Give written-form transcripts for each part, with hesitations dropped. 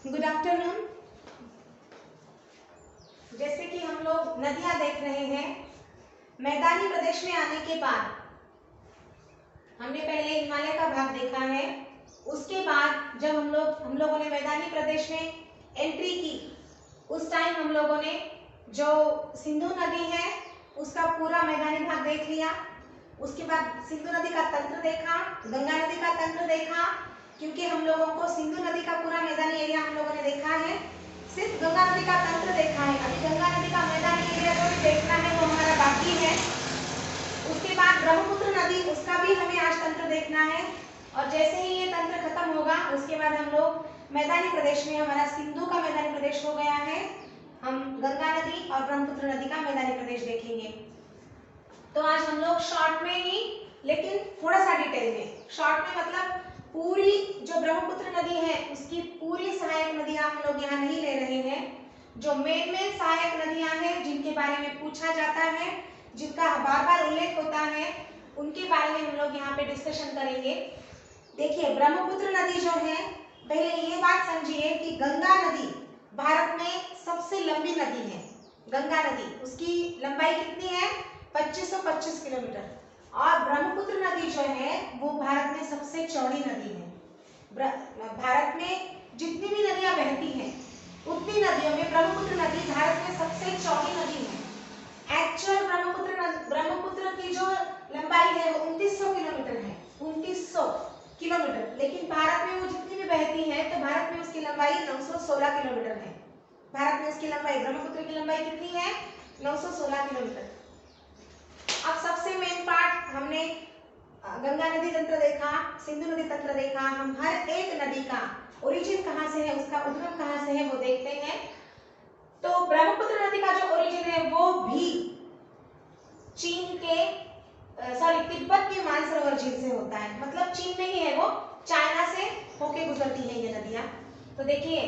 Good afternoon. जैसे कि हम लोग नदियां देख रहे हैं, मैदानी प्रदेश में आने के बाद हमने पहले हिमालय का भाग देखा है। उसके बाद जब हम लोगों ने मैदानी प्रदेश में एंट्री की, उस टाइम हम लोगों ने जो सिंधु नदी है उसका पूरा मैदानी भाग देख लिया। उसके बाद सिंधु नदी का तंत्र देखा, गंगा नदी का तंत्र देखा, क्योंकि हम लोगों को सिंधु नदी का पूरा मैदानी एरिया हम लोगों ने देखा है, सिर्फ गंगा नदी का तंत्र देखा है। अभी गंगा नदी का मैदानी एरिया जो भी देखना है वो हमारा बाकी है। उसके बाद ब्रह्मपुत्र नदी, उसका भी हमें आज तंत्र देखना है। और जैसे ही ये तंत्र खत्म होगा उसके बाद हम लोग मैदानी प्रदेश में, हमारा सिंधु का मैदानी प्रदेश हो गया है, हम गंगा नदी और ब्रह्मपुत्र नदी का मैदानी प्रदेश देखेंगे। तो आज हम लोग शॉर्ट में ही, लेकिन थोड़ा सा डिटेल में, शॉर्ट में मतलब पूरी जो ब्रह्मपुत्र नदी है उसकी पूरी सहायक नदियां हम लोग यहाँ नहीं ले रहे हैं। जो मेन सहायक नदियां हैं जिनके बारे में पूछा जाता है, जिनका बार बार उल्लेख होता है, उनके बारे में हम लोग यहाँ पे डिस्कशन करेंगे। देखिए, ब्रह्मपुत्र नदी जो है, पहले ये बात समझिए कि गंगा नदी भारत में सबसे लंबी नदी है। गंगा नदी, उसकी लंबाई कितनी है? 2525 किलोमीटर। और ब्रह्मपुत्र नदी जो है वो भारत में सबसे चौड़ी नदी है। भारत में जितनी भी नदियां बहती हैं उतनी नदियों में ब्रह्मपुत्र नदी भारत में सबसे चौड़ी नदी है। एक्चुअल ब्रह्मपुत्र की जो लंबाई है वो 2900 किलोमीटर है, 2900 किलोमीटर। लेकिन भारत में वो जितनी भी बहती है तो भारत में उसकी लंबाई 916 किलोमीटर है। भारत में उसकी लंबाई, ब्रह्मपुत्र की लंबाई कितनी है? 916 किलोमीटर। अब सबसे मेन पार्ट, हमने गंगा नदी तंत्र देखा, सिंधु नदी तंत्र देखा। हम हर एक नदी का ओरिजिन कहाँ से है, उसका उद्गम कहाँ से है वो देखते हैं। तो ब्रह्मपुत्र नदी का जो ओरिजिन है वो भी चीन के तिब्बत के मानसरोवर झील से होता है। मतलब चीन में ही है वो, चाइना से होके गुजरती है ये नदियां। तो देखिए,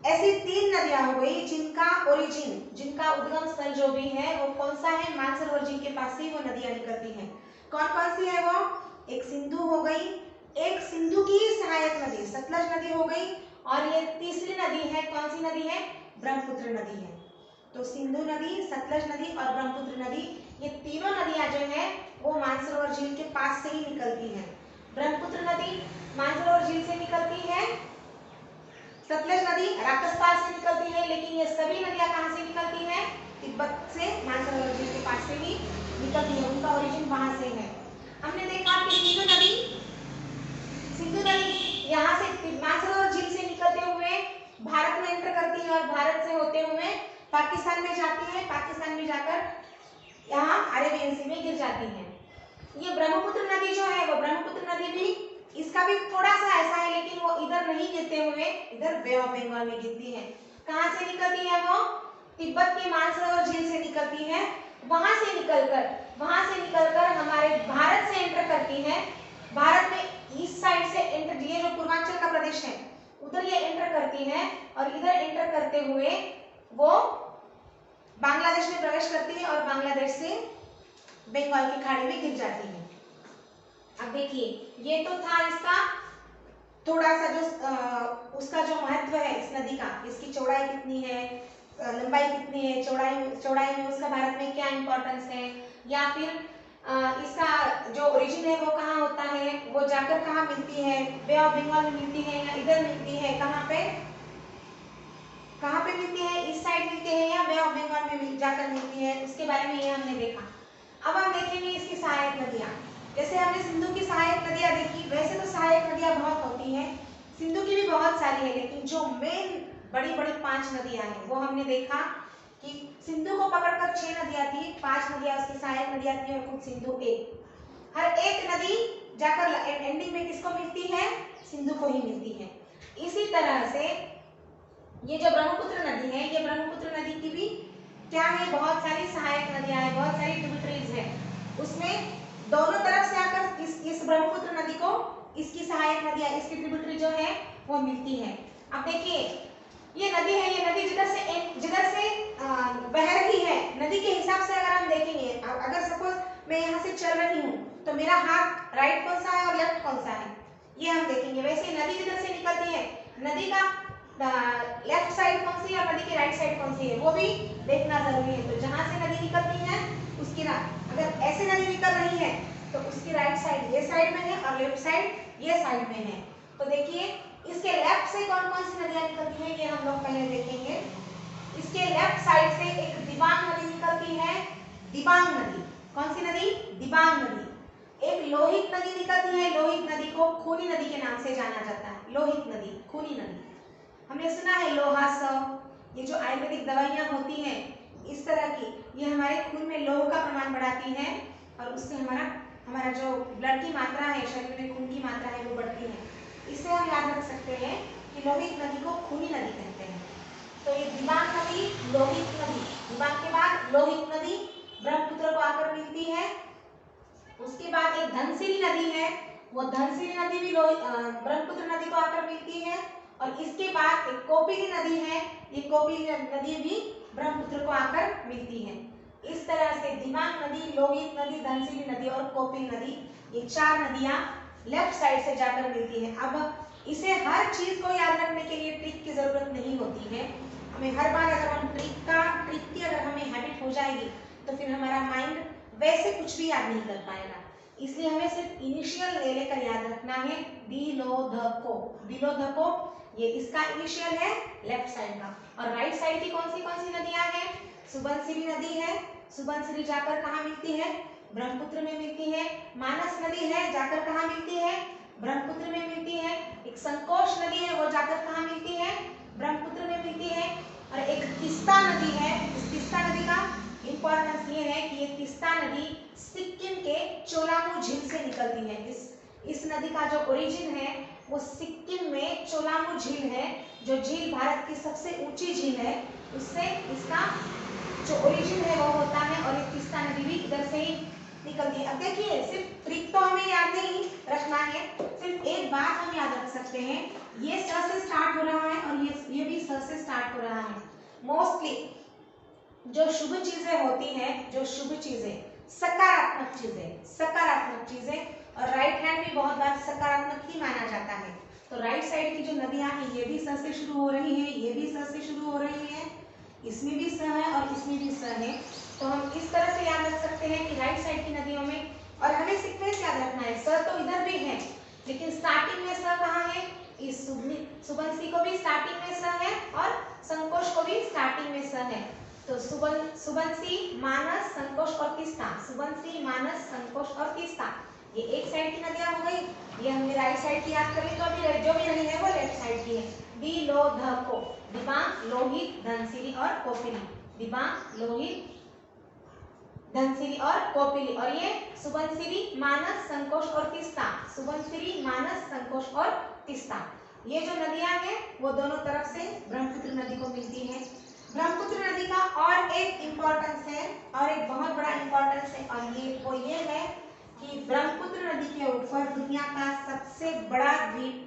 ऐसी 3 नदियां हो गई जिनका ओरिजिन, जिनका उद्गम स्थल जो भी है वो कौन सा है? मानसरोवर झील के पास से वो नदियां निकलती हैं। कौन कौन सी है वो? एक सिंधु हो गई, एक सिंधु की सहायक नदी सतलज नदी हो गई, और ये तीसरी नदी है, कौन सी नदी है? ब्रह्मपुत्र नदी है। तो सिंधु नदी, सतलज नदी और ब्रह्मपुत्र नदी, ये तीनों नदियां जो है वो मानसरोवर झील के पास से ही निकलती हैं। ब्रह्मपुत्र नदी मानसरोवर झील से निकलती है, सतलज नदी राक्षसपाल से निकलती है, लेकिन ये सभी नदियां कहां से निकलती हैं? तिब्बत से, मानसरोवर झील के पास से ही निकलती है, उनका ओरिजिन वहां से है। हमने देखा कि सिंधु नदी यहाँ से मानसरोवर झील से निकलते हुए भारत में एंटर करती है और भारत से होते हुए पाकिस्तान में जाती है, पाकिस्तान में जाकर यहाँ अरेबियन सी में गिर जाती है। ये ब्रह्मपुत्र नदी जो है वो, ब्रह्मपुत्र नदी भी, इसका भी थोड़ा सा ऐसा है, लेकिन वो इधर नहीं गिरते हुए इधर बे ऑफ बंगाल में गिरती है। कहाँ से निकलती है वो? तिब्बत के मानसरोवर झील से निकलती है। वहां से निकलकर हमारे भारत से एंटर करती है। भारत में ईस्ट साइड से एंटर, ये जो पूर्वांचल का प्रदेश है उधर ये एंटर करती है, और इधर एंटर करते हुए वो बांग्लादेश में प्रवेश करती है और बांग्लादेश से बंगाल की खाड़ी में गिर जाती है। अब देखिए, ये तो था इसका थोड़ा सा जो उसका जो महत्व है इस नदी का, इसकी चौड़ाई कितनी है, लंबाई कितनी है, चौड़ाई में उसका भारत में क्या इंपॉर्टेंस है, या फिर इसका जो ओरिजिन है वो कहाँ होता है, वो जाकर कहाँ मिलती है, बे ऑफ बंगाल में मिलती है या इधर मिलती है, कहाँ पे मिलती है, इस साइड मिलती है या बे ऑफ बंगाल में जाकर मिलती है, उसके बारे में ये हमने देखा। अब हम देखेंगे इसकी सहायक नदियां। जैसे हमने सिंधु की सहायक नदियां देखी, वैसे तो सहायक नदियां बहुत होती हैं, सिंधु की भी बहुत सारी है, लेकिन जो मेन बड़ी 5 नदियां हैं वो हमने देखा कि सिंधु को पकड़कर 6 नदियां थी, 5 नदियां उसकी सहायक नदियां थी और खुद सिंधु एक। हर एक नदी जाकर एंडिंग में किसको मिलती है? सिंधु को ही मिलती है। इसी तरह से ये जो ब्रह्मपुत्र नदी है, ये ब्रह्मपुत्र नदी की भी क्या है? बहुत सारी सहायक नदियां हैं, बहुत सारी ट्रिब्यूटरीज हैं। उसमें दोनों तरफ से आकर इस ब्रह्मपुत्र नदी को, इसकी सहायक नदियां, इसकी ट्रिब्यूटरी जो है वो मिलती है। अब देखिए, ये नदी है, ये नदी जिधर से बह रही है, नदी के हिसाब से अगर हम देखेंगे, अगर सपोज मैं यहाँ से चल रही हूँ तो मेरा हाथ राइट कौन सा है और लेफ्ट कौन सा है, ये हम देखेंगे। वैसे नदी जिधर से निकलती है, नदी का लेफ्ट साइड कौन सी है और नदी की राइट साइड कौन सी है वो भी देखना जरूरी है। तो जहां से नदी निकलती है उसकी अगर ऐसे नदी निकल रही है तो उसकी राइट साइड ये साइड में है और लेफ्ट साइड ये साइड में है। तो देखिए इसके लेफ्ट से कौन कौन सी नदियां निकलती हैं ये हम लोग पहले देखेंगे। इसके लेफ्ट साइड से एक दिबांग नदी निकलती है। दिबांग नदी कौन सी नदी? दिबांग नदी। एक लोहित नदी निकलती है। लोहित नदी को खूनी नदी के नाम से जाना जाता है। लोहित नदी, खूनी नदी। हमने सुना है लोहा सब, ये जो आयुर्वेदिक दवाइयां होती हैं इस तरह की, ये हमारे खून में लौह का प्रमाण बढ़ाती है और उससे हमारा जो ब्लड की मात्रा है, शरीर में खून की मात्रा है वो बढ़ती है। इससे हम याद रख सकते हैं कि लोहित नदी को खूनी नदी कहते हैं। तो ये दिबांग नदी, लोहित नदी, दिबांग के बाद लोहित नदी ब्रह्मपुत्र को आकर मिलती है। उसके बाद एक धनसिरी नदी है, वो धनसिरी नदी भी ब्रह्मपुत्र नदी को आकर मिलती है। और इसके बाद एक कोपिली नदी है, ये कोपिली नदी भी ब्रह्मपुत्र को आकर मिलती है। इस तरह से दिबांग नदी, लोहित नदी, धनसिरी नदी और कोपिली नदी, ये 4 नदियां लेफ्ट साइड से जाकर मिलती है। अब इसे हर चीज को याद रखने के लिए ट्रिक की जरूरत नहीं होती है। हमें हर बार अगर हम ट्रिक की अगर हमें हैबिट हो जाएगी तो फिर हमारा माइंड वैसे कुछ भी याद नहीं कर पाएगा। इसलिए हमें सिर्फ इनिशियल ले लेकर याद रखना है। दिलोधको, दिलोधको ये इसका इनिशियल है लेफ्ट साइड का। और राइट साइड की कौन सी नदियां हैं? सुबनसिरी नदी है। सुबनसिरी जाकर कहाँ मिलती है? ब्रह्मपुत्र में मिलती है। मानस नदी है, जाकर कहाँ मिलती है? ब्रह्मपुत्र में मिलती है। एक संकोश नदी है, वो जाकर कहाँ मिलती है? ब्रह्मपुत्र में मिलती है। और एक तिस्ता नदी है। इस तिस्ता नदी का इंपॉर्टेंस ये है कि ये तिस्ता नदी सिक्किम के चोलामू झील से निकलती है। इस नदी का जो ओरिजिन है वो सिक्किम में चोलामू झील है, जो झील भारत की सबसे ऊंची झील है, उससे इसका जो ओरिजिन है वो होता है। और ये तिस्ता नदी भी इधर से ही निकलती है। अब देखिए सिर्फ ट्रिक तो हमें याद नहीं रखना है, सिर्फ एक बात हम याद रख सकते हैं, ये स से स्टार्ट हो रहा है और ये भी स से स्टार्ट हो रहा है। मोस्टली जो शुभ चीजें होती हैं, जो शुभ चीजें, सकारात्मक चीजें और राइट हैंड भी बहुत बार सकारात्मक ही माना जाता है। तो राइट साइड की जो नदियां हैं ये भी स से शुरू हो रही है, ये भी स से शुरू हो रही है, इसमें भी स है और इसमें भी स है। तो हम इस तरह से याद रख सकते हैं कि राइट साइड की नदियों में, और हमें सीक्वेंस याद रखना है, स तो इधर भी है लेकिन स्टार्टिंग में स कहाँ है? इस सुबनसिरी को भी स्टार्टिंग में स है और संकोश को भी स्टार्टिंग में स है। तो सुबनसिरी, मानस, संकोश और तिस्ता, सुबनसिरी, मानस, संकोश और तिस्ता, ये एक साइड की नदियां हो गई। ये हमने राइट साइड की याद करी, तो अभी जो भी रही है वो लेफ्ट साइड की है। दिलोधको, दिबांग, लोहित, धनसिरी और कोपिली, दिबांग, लोहित, धनसिरी और कोपिली। और ये सुबनसिरी, मानस, संकोश और तिस्ता, सुबनसिरी, मानस, संकोश और तिस्ता, ये जो नदियां हैं वो दोनों तरफ से ब्रह्मपुत्र नदी को मिलती है। ब्रह्मपुत्र नदी का और एक इम्पोर्टेंस है, और एक बहुत बड़ा इम्पोर्टेंस है, और ये है कि ब्रह्मपुत्र नदी के ऊपर दुनिया का सबसे बड़ा द्वीप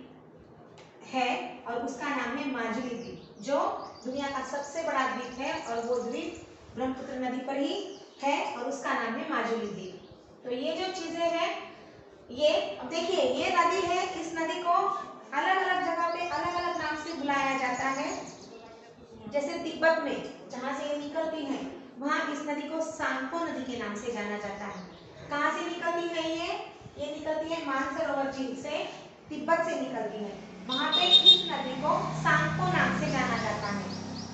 है और उसका नाम है माजुली द्वीप, जो दुनिया का सबसे बड़ा द्वीप है और वो द्वीप ब्रह्मपुत्र नदी पर ही है और उसका नाम है माजुली द्वीप। तो ये जो चीजें हैं, ये अब देखिए ये नदी है, इस नदी को अलग अलग जगह पे अलग अलग नाम से बुलाया जाता है। जैसे तिब्बत में जहाँ से ये निकलती है वहाँ इस नदी को सांगपो नदी के नाम से जाना जाता है। कहाँ से निकलती है ये निकलती है मानसरोवर झील से, तिब्बत से निकलती है। वहाँ पे इस नदी को सांगपो नाम से जाना जाता है।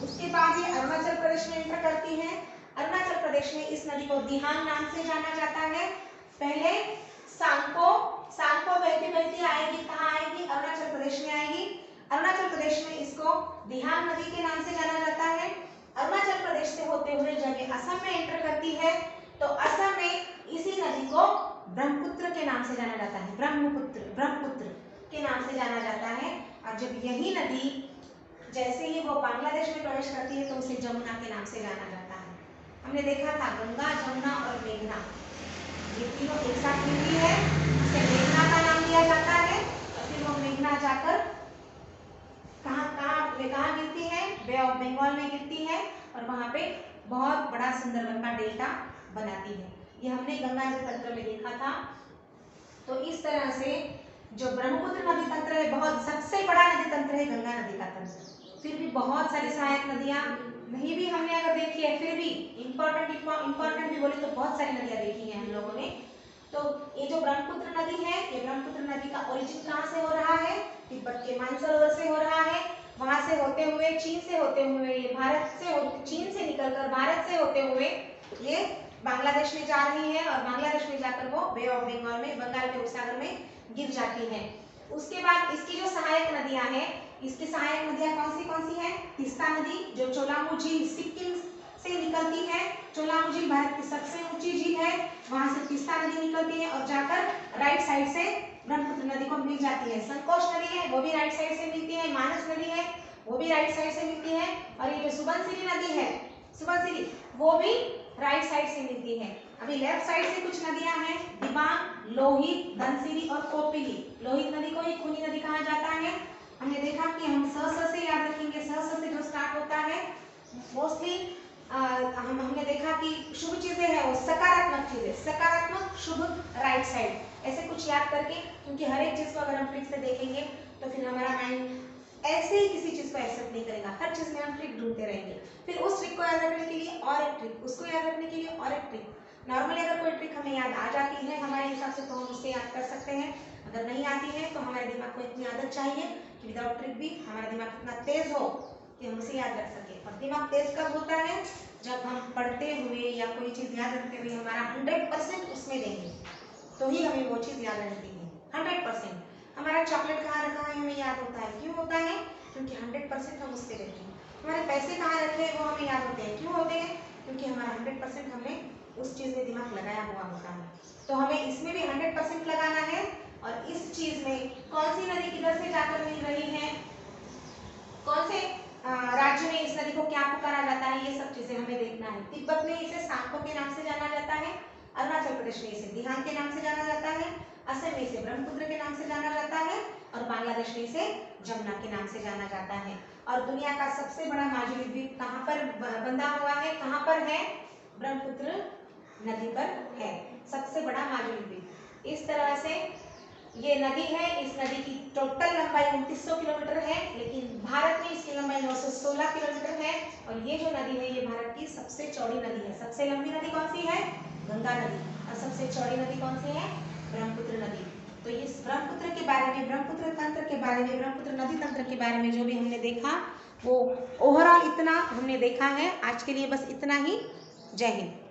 उसके बाद ये अरुणाचल प्रदेश में एंटर करती है। अरुणाचल प्रदेश में इस नदी को दिहांग नाम से जाना जाता है। पहले सांगपो बहती बहती आएगी, कहाँ आएगी? अरुणाचल प्रदेश में आएगी। अरुणाचल प्रदेश में इसको दिहांग नदी के नाम से जाना जाता है। अरुणाचल प्रदेश से होते हुए जब ये असम में एंटर करती है तो असम में इसी नदी को ब्रह्मपुत्र के नाम से जाना जाता है। ब्रह्मपुत्र के नाम से जाना जाता है। और जब यही नदी जैसे ही वो बांग्लादेश में प्रवेश करती है तो उसे जमुना के नाम से जाना जाता है। हमने देखा था गंगा, जमुना और मेघना, ये तीनों एक साथ मिलती है, उसे मेघना का नाम दिया जाता है। और फिर वो मेघना जाकर कहाँ गिरती है? बे ऑफ बंगाल में गिरती है और वहाँ पे बहुत बड़ा सुंदरबन का डेल्टा बनाती है। ये हमने गंगा नदी तंत्र में देखा था। तो इस तरह से जो ब्रह्मपुत्र नदी तंत्र है, बहुत सबसे बड़ा नदी तंत्र है गंगा नदी का तंत्र। फिर भी बहुत सारी सहायक नदियाँ नहीं भी हमने अगर देखी है, फिर भी इम्पोर्टेंट भी बोले तो बहुत सारी नदियाँ देखी हैं हम लोगों ने। तो ये जो ब्रह्मपुत्र नदी है, ये ब्रह्मपुत्र नदी का ओरिजिन कहाँ से हो रहा है? तिब्बत के मानसरोवर से हो रहा है। वहां से होते हुए, चीन से होते हुए, ये भारत से चीन से निकलकर भारत से होते हुए ये बांग्लादेश में जा रही है और बांग्लादेश में जाकर वो बे ऑफ बंगाल में, बंगाल के उपसागर में गिर जाती है। उसके बाद इसकी जो सहायक नदियां हैं, इसकी सहायक नदियां कौन सी है? तीस्ता नदी जो चोलामू झील सिक्किम से निकलती है। चोलामू झील भारत की सबसे ऊंची झील है, वहां से तीस्ता नदी निकलती है और जाकर राइट साइड से ब्रह्मपुत्र नदी को मिल जाती है। संकोच नदी है वो भी राइट साइड से मिलती है। मानस नदी है वो भी राइट साइड से मिलती है। और ये जो सुबनसिरी नदी है, सुबनसिरी, वो भी राइट साइड से मिलती है। अभी लेफ्ट साइड से कुछ नदियां हैं, दिबांग, लोहित, धनसिरी और कोपिली। लोहित नदी को ही खूनी नदी कहा जाता है। हमने देखा कि हम स से याद रखेंगे, स से जो स्टार्ट होता है मोस्टली हमने देखा कि शुभ चीजें हैं वो सकारात्मक चीजें, सकारात्मक शुभ राइट साइड, ऐसे कुछ याद करके, क्योंकि हर एक चीज को अगर हम ट्रिक से देखेंगे तो फिर हमारा माइंड ऐसे ही किसी चीज को एक्सेप्ट नहीं करेगा, हर चीज में हम ट्रिक ढूंढते रहेंगे। फिर उस ट्रिक को याद रखने के लिए और एक ट्रिक, उसको याद रखने के लिए और एक ट्रिक। नॉर्मली अगर कोई ट्रिक हमें याद आ जाती है हमारे हिसाब से तो हम उससे याद कर सकते हैं, अगर नहीं आती है तो हमारे दिमाग को इतनी आदत चाहिए कि विदाउट ट्रिक भी हमारा दिमाग इतना तेज हो कि हम उसे याद रख सके। और दिमाग तेज कब होता है? जब हम पढ़ते हुए या कोई चीज़ याद रखते हुए हमारा 100% उसमें देंगे तो ही हमें वो चीज़ याद रहती है। 100%। हमारा चॉकलेट कहाँ रखा है हमें याद होता है, क्यों होता है? क्योंकि 100% हम उस पर देते हैं। हमारे पैसे कहाँ रखे हैं वो हमें याद होते हैं, क्यों होते हैं? क्योंकि हमारा 100% हमने उस चीज़ में दिमाग लगाया हुआ होता है। तो हमें इसमें भी 100% लगाना है। और इस चीज़ में कौन सी नदी किधर से जाकर मिल रही है, कौन से राज्य में इस नदी को क्या पुकारा जाता है, ये सब चीजें हमें देखना है। तिब्बत में इसे सांको के नाम से जाना जाता है, अरुणाचल प्रदेश में इसे दिहांग के नाम से जाना जाता है, असम में इसे ब्रह्मपुत्र के नाम से जाना जाता है और बांग्लादेश में इसे जमुना के नाम से जाना जाता है। और दुनिया का सबसे बड़ा माजुली द्वीप कहाँ पर बंधा हुआ है, कहाँ पर है? ब्रह्मपुत्र नदी पर है सबसे बड़ा माजुली द्वीप। इस तरह से ये नदी है, इस नदी की टोटल लंबाई 2900 किलोमीटर है, लेकिन भारत में इसकी लंबाई 916 किलोमीटर है। और ये जो नदी है ये भारत की सबसे चौड़ी नदी है। सबसे लंबी नदी कौन सी है? गंगा नदी। और सबसे चौड़ी नदी कौन सी है? ब्रह्मपुत्र नदी। तो इस ब्रह्मपुत्र के बारे में, ब्रह्मपुत्र तंत्र के बारे में, ब्रह्मपुत्र नदी तंत्र के बारे में जो भी हमने देखा वो ओवरऑल इतना हमने देखा है। आज के लिए बस इतना ही। जय हिंद।